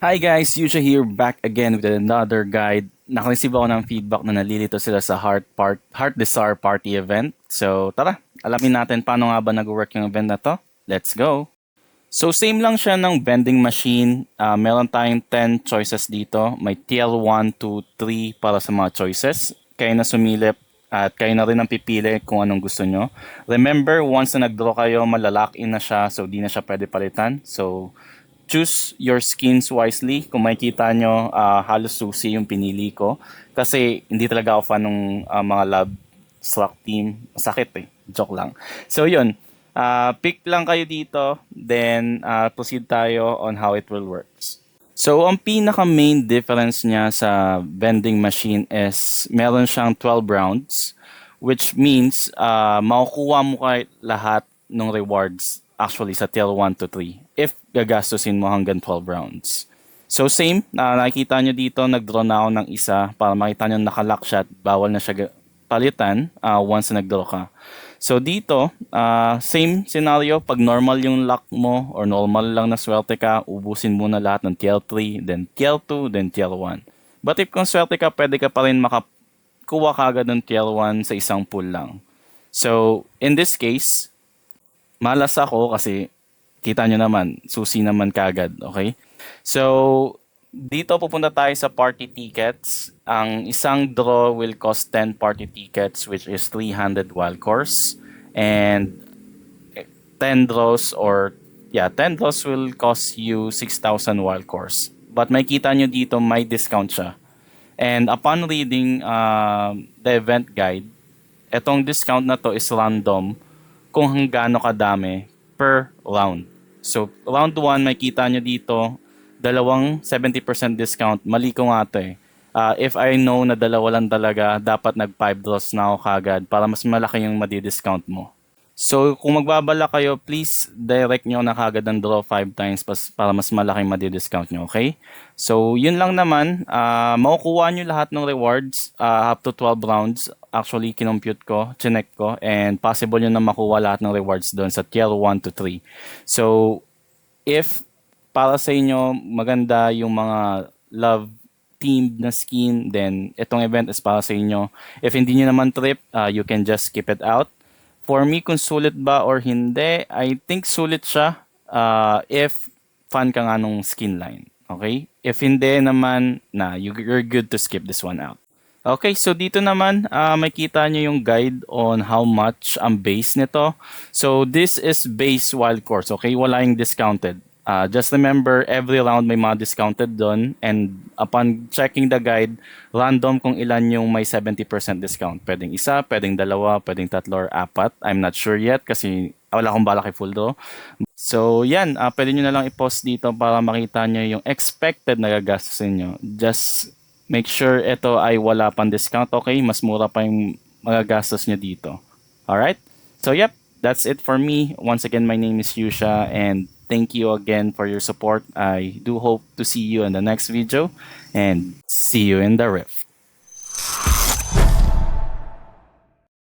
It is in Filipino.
Hi guys, Yusha here back again with another guide. Nakareceive ako ng feedback na nalilito sila sa Heart Desire Party event. So tara, alamin natin paano nga ba nag-work yung event na to. Let's go! So same lang siya ng vending machine. Meron tayong 10 choices dito. May TL 1, 2, 3 para sa mga choices. Kayo na sumilip at kayo na rin ang pipili kung anong gusto nyo. Remember, once na nag-draw kayo, malalock in na siya so di na siya pwede palitan. So choose your skins wisely. Kung makikita nyo, halos susi yung pinili ko. Kasi hindi talaga ako fan ng mga lab slack team. Sakit eh. Joke lang. So yun, pick lang kayo dito. Then proceed tayo on how it will works. So ang pinaka main difference niya sa vending machine is meron siyang 12 rounds. Which means makukuha mo kahit lahat ng rewards actually sa tier 1 to 3 if gagastusin mo hanggang 12 rounds. So same, nakikita nyo dito, nag-draw na ako ng isa para makita nyo nakalock siya at bawal na siya palitan once na nag-draw ka. So dito, same scenario, pag normal yung luck mo or normal lang na swerte ka, ubusin muna lahat ng TL3, then TL2, then TL1. But if kung swerte ka, pwede ka pa rin makakuha kagad ng TL1 sa isang pool lang. So in this case, malas ako kasi kita nyo naman, susi naman kagad, okay? So, dito pupunta tayo sa party tickets. Ang isang draw will cost 10 party tickets which is 300 wild course. And 10 draws or 10 draws will cost you 6,000 wild course. But may kita nyo dito, may discount siya. And upon reading the event guide, etong discount na to is random kung gaano kadami per round. So, round 1, may kita nyo dito, dalawang 70% discount. Mali ko nga to eh. If I know na dalawa lang talaga, dapat nag 5 draws na ako kagad para mas malaki yung madi-discount mo. So, kung magbabala kayo, please direct nyo na kagad ang draw 5 times para mas malaking madi-discount nyo, okay? So, yun lang naman. Makukuha nyo lahat ng rewards up to 12 rounds. Actually, kinompute ko, chinek ko, and possible nyo na makuha lahat ng rewards doon sa tier 1 to 3. So, if para sa inyo maganda yung mga love themed na skin, then itong event is para sa inyo. If hindi nyo naman trip, you can just skip it out. For me, kung sulit ba or hindi, I think sulit siya if fan ka nga nung skin line. Okay? If hindi naman, you're good to skip this one out. Okay, so dito naman, makita nyo yung guide on how much ang base nito. So this is base wild course, okay? Wala yung discounted. Just remember, every round may mga discounted doon. And upon checking the guide, random kung ilan yung may 70% discount. Pwedeng isa, pwedeng dalawa, pwedeng tatlo or apat. I'm not sure yet kasi wala akong balak i-full draw. So yan, pwede nyo na lang i-post dito para makita nyo yung expected na gagastusin nyo. Just make sure ito ay wala pang discount, okay? Mas mura pa yung magagastos nyo dito. Alright? So yep, that's it for me. Once again, my name is Yusha and thank you again for your support. I do hope to see you in the next video and see you in the rift.